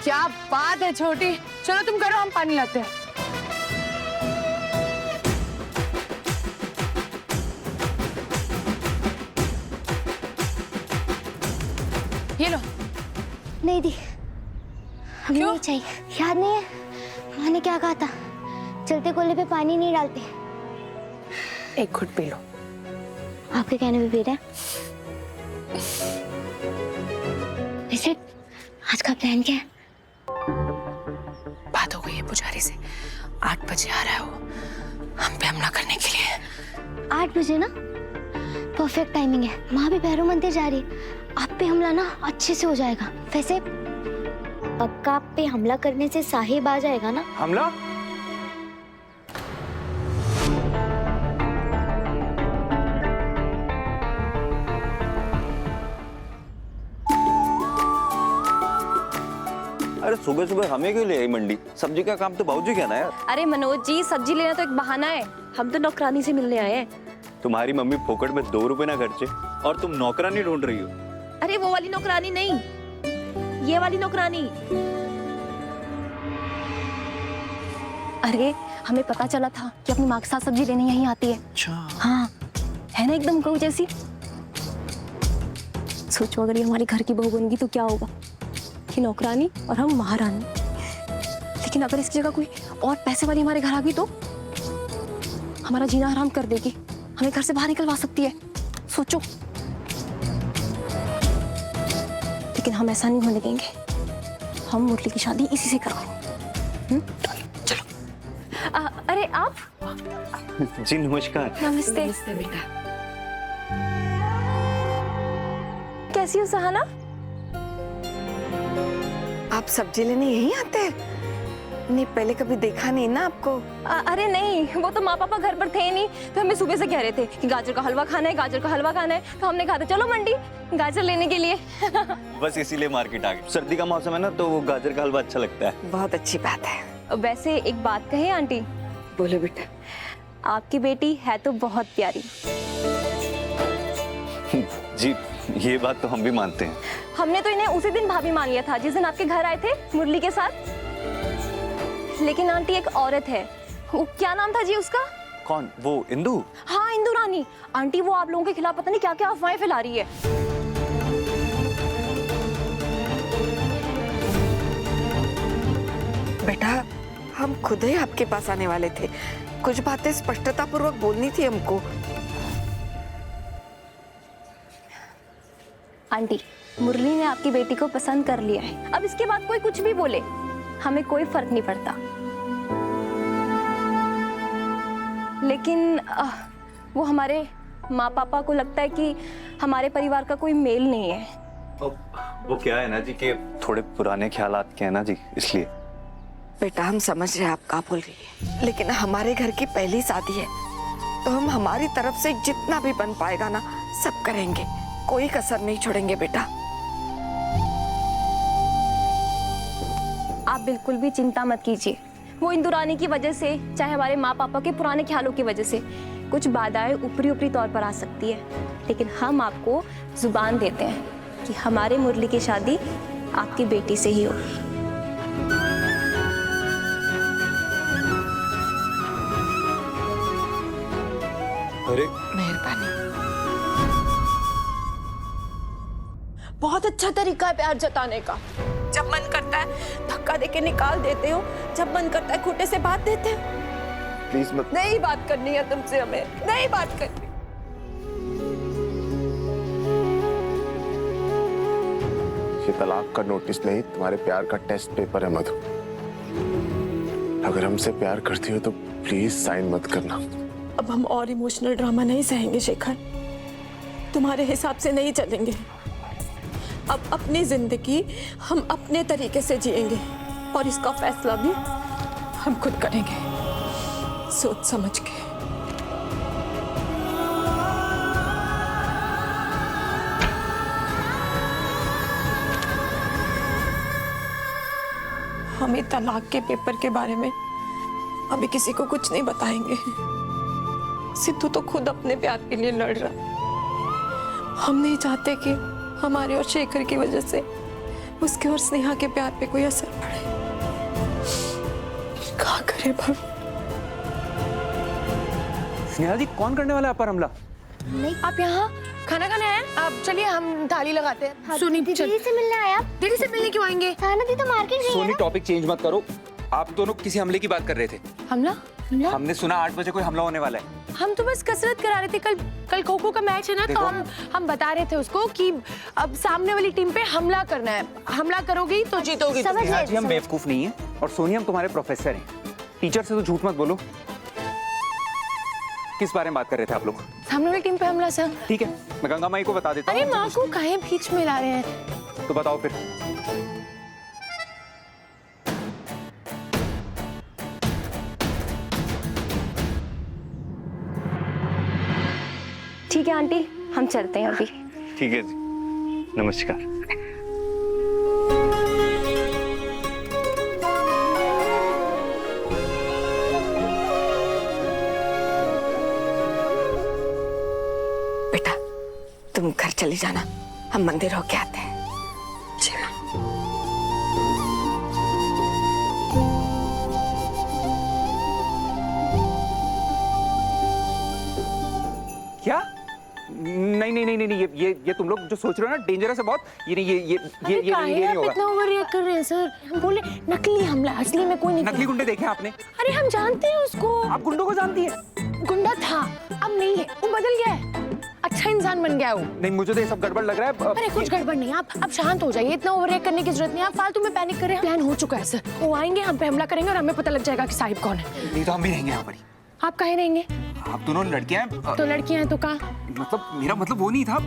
क्या बात है छोटी, चलो तुम करो, हम पानी लाते हैं। ये लो। नहीं दी, हमें नहीं चाहिए। याद नहीं है माँ ने क्या कहा था, चलते कोले पे पानी नहीं डालते। एक घुट पी लो। आपके कहने पे पी रहे हैं। वैसे आज का प्लान क्या है? बात हो गई है पुजारी से, 8 बजे आ रहा है वो हम पे हमला करने के लिए। 8 बजे ना, परफेक्ट टाइमिंग है। माँ भी भैरव मंदिर जा रही है, आप पे हमला ना अच्छे से हो जाएगा। वैसे पक्का आप पे हमला करने से साहिब आ जाएगा ना? हमला? अरे सुबह सुबह हमें क्यों ले आई मंडी? सब्जी का काम तो बाबूजी क्या ना यार। अरे मनोज जी, सब्जी लेना तो एक बहाना है, हम तो नौकरानी से मिलने आए हैं। तुम्हारी मम्मी फोकट में 2 रुपए ना खर्चे और तुम नौकरानी ढूंढ रही हो। अरे वो वाली नौकरानी नहीं, ये वाली नौकरानी। अरे हमें पता चला था कि अपनी माँ के साथ सब्जी लेने यहीं आती है। अच्छा। हाँ, है ना एकदम गऊ जैसी। सोचो अगर ये हमारे घर की बहू बन गई तो क्या होगा, कि नौकरानी और हम महारानी। लेकिन अगर इसकी जगह कोई और पैसे वाली हमारे घर आ गई तो हमारा जीना हराम कर देगी, हमें घर से बाहर निकलवा सकती है। सोचो। लेकिन हम ऐसा नहीं होने देंगे, हम मुरली की शादी इसी से करवाएंगे। चलो। अरे आप? जी नमस्कार। नमस्ते। नमस्ते बेटा। कैसी हो सहाना? आप सब्जी लेने यहीं आते हैं? नहीं, पहले कभी देखा नहीं ना आपको। अरे नहीं, वो तो माँ पापा घर पर थे ही नहीं, तो हमें सुबह से कह रहे थे कि गाजर का हलवा खाना है, गाजर का हलवा खाना है। तो हमने कहा था चलो मंडी गाजर लेने के लिए। बस इसीलिए मार्केट आ गए। सर्दी का मौसम है ना, तो वो गाजर का हलवा अच्छा लगता है। बहुत अच्छी बात है। वैसे एक बात कहे आंटी? बोलो बेटा। आपकी बेटी है तो बहुत प्यारी। जी ये बात तो हम भी मानते हैं। हमने तो इन्हें उसी दिन भाभी मान लिया था जिस दिन आपके घर आए थे मुरली के साथ। लेकिन आंटी एक औरत है, वो क्या नाम था जी उसका? कौन? वो इंदु? हाँ इंदु रानी। आंटी वो आप लोगों के खिलाफ पता नहीं क्या क्या अफवाहें फैला रही है। बेटा हम खुद ही आपके पास आने वाले थे, कुछ बातें स्पष्टता पूर्वक बोलनी थी हमको। आंटी मुरली ने आपकी बेटी को पसंद कर लिया है, अब इसके बाद कोई कुछ भी बोले हमें कोई फर्क नहीं पड़ता। लेकिन वो हमारे माँ पापा को लगता है कि हमारे परिवार का कोई मेल नहीं है। वो क्या है ना जी कि थोड़े पुराने ख्यालात के हैं ना जी, इसलिए। बेटा हम समझ रहे हैं आप क्या बोल रही है, लेकिन हमारे घर की पहली शादी है, तो हम हमारी तरफ से जितना भी बन पाएगा ना सब करेंगे, कोई कसर नहीं छोड़ेंगे बेटा। आप बिल्कुल भी चिंता मत कीजिए, वो इंदु रानी की वजह से चाहे हमारे माँ पापा के पुराने ख्यालों की वजह से कुछ बाधाएं ऊपरी ऊपरी तौर पर आ सकती है, लेकिन हम आपको जुबान देते हैं कि हमारे मुरली की शादी आपकी बेटी से ही होगी। अरे मेहरबानी। बहुत अच्छा तरीका है प्यार जताने का। जब मन करता है धक्का देके निकाल देते हो, जब मन करता है खूंटे से बात देते हो। प्लीज मत। नहीं बात करनी है तुमसे, हमें नहीं बात करनी। ये तलाक का नोटिस नहीं, तुम्हारे प्यार का टेस्ट पेपर है मधु। अगर हमसे प्यार करती हो तो प्लीज साइन मत करना। अब हम और इमोशनल ड्रामा नहीं सहेंगे शेखर, तुम्हारे हिसाब से नहीं चलेंगे। अब अपनी जिंदगी हम अपने तरीके से जिएंगे और इसका फैसला भी हम खुद करेंगे, सोच समझ के। हम ये तलाक के पेपर के बारे में अभी किसी को कुछ नहीं बताएंगे। सिद्धू तो खुद अपने प्यार के लिए लड़ रहा। हम नहीं चाहते कि हमारे और शेखर की वजह से उसके और स्नेहा के प्यार पे कोई असर पड़े। क्या करे भाभी? स्नेहा जी, कौन करने वाला है आप पर हमला? आप यहाँ खाना खाने आए हैं? आप चलिए हम थाली लगाते हैं। सुनी दीदी से मिलने आया। दीदी से मिलने क्यों आएंगे? साना दी तो मार्केट गई है सोनी, ना। टॉपिक चेंज मत करो। आप दोनों किसी हमले की बात कर रहे थे। हमला? हमने सुना 8 बजे कोई हमला होने वाला है। हम तो बस कसरत करा रहे थे। कल खो खो का मैच है ना, तो देखो। हम बता रहे थे उसको कि अब सामने वाली टीम पे हमला करना है। हमला करोगी तो जीतोगी। समझ स्नेहा गए, जी, हम समझ- बेवकूफ नहीं है, और सोनी, हम तुम्हारे प्रोफेसर हैं। टीचर से तो झूठ मत बोलो। किस बारे में बात कर रहे थे आप लोग? सामने वाली टीम पे हमला सर। ठीक है, मैं गंगा माई को बता देता अरे हूँ। माँ को काहे बीच में ला रहे हैं? तो बताओ फिर। ठीक है आंटी, हम चलते हैं अभी। ठीक है जी, नमस्कार। बेटा तुम घर चली जाना, हम मंदिर होके आते हैं। जी माँ। क्या? नहीं नहीं नहीं नहीं नहीं, ये तुम लोग जो सोच रहे हो ना, डेंजरस है बहुत। ये नहीं, ये नहीं होगा। इतना ओवर रिएक्ट कर रहे हैं सर। हम बोले नकली हमला, असली में कोई नहीं। नकली गुंडे देखे आपने? अरे हम जानते हैं उसको। आप गुंडों को जानती हैं? गुंडा था, अब नहीं है। वो बदल गया है, अच्छा इंसान बन गया है वो। नहीं, मुझे तो ये सब गड़बड़ लग रहा है। अरे कुछ गड़बड़ नहीं, आप शांत हो जाइए। इतना ओवर रिएक्ट करने की जरूरत नहीं है। आप फालतू में पैनिक कर रहे हैं। प्लान हो चुका है सर। वो आएंगे, हम पे हमला करेंगे और हमें पता लग जाएगा कि साहिब कौन है। नहीं तो हम भी रहेंगे यहाँ पर ही। आप कहीं रहेंगे? आप दोनों लड़कियां हैं। तो लड़कियां हैं तो कहा? मतलब मेरा मतलब वो नहीं था।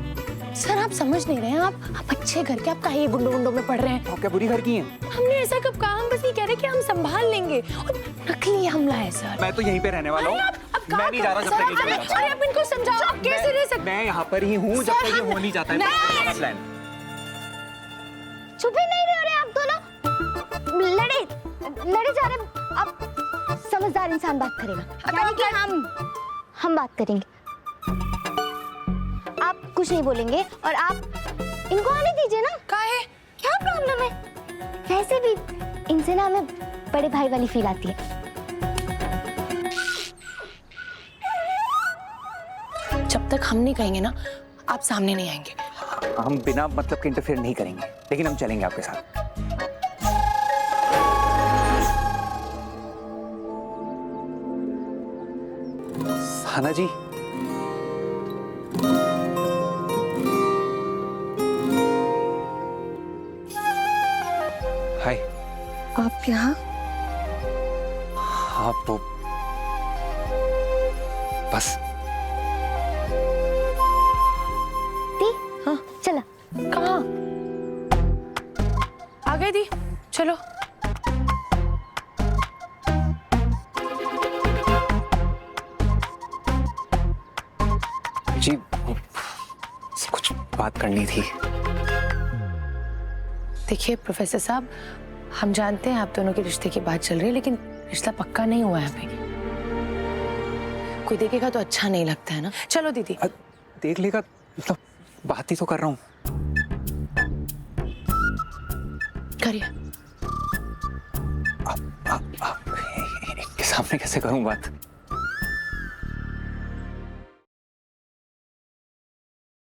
सर आप समझ नहीं रहे हैं। आप अच्छे घर के, आप काहे गुंडों में पड़ रहे हैं? आप क्या बुरी घर की हैं? हमने ऐसा कब कहा? हम बस ये कह रहे हैं कि हम संभाल लेंगे। और नकली हमला है सर। मैं तो यहीं पे रहने वाला हूँ। मैं नहीं जा रहा जब तक ये नहीं होता। अरे आप इनको समझाओ, आप कैसे रह सकते? मैं यहाँ पर ही हूँ जब तक ये हो नहीं जाता है मेरा प्लान। चुप ही नहीं रह रहे आप दोनों। लड़े जा रहे। अब समझदार इंसान बात करेगा, यानी कि हम बात करेंगे। आप कुछ नहीं बोलेंगे और आप इनको आने दीजिए ना। काहे? क्या प्रॉब्लम है? वैसे भी इनसे ना हमें बड़े भाई वाली फील आती है। जब तक हम नहीं कहेंगे ना, आप सामने नहीं आएंगे। हम बिना मतलब के इंटरफेयर नहीं करेंगे, लेकिन हम चलेंगे आपके साथ। साना जी, हाय। आप यहाँ? आप वो बस हाँ चला। कहाँ? आ गई दी, चलो। जी, कुछ बात करनी थी। देखिए प्रोफेसर साहब, हम जानते हैं आप दोनों के रिश्ते की बात चल रही है, लेकिन रिश्ता पक्का नहीं हुआ है अभी। कोई देखेगा तो अच्छा नहीं लगता है ना। चलो दीदी। देख लेगा मतलब, बात ही तो कर रहा हूँ। करिए। आप के सामने कैसे करूँ बात?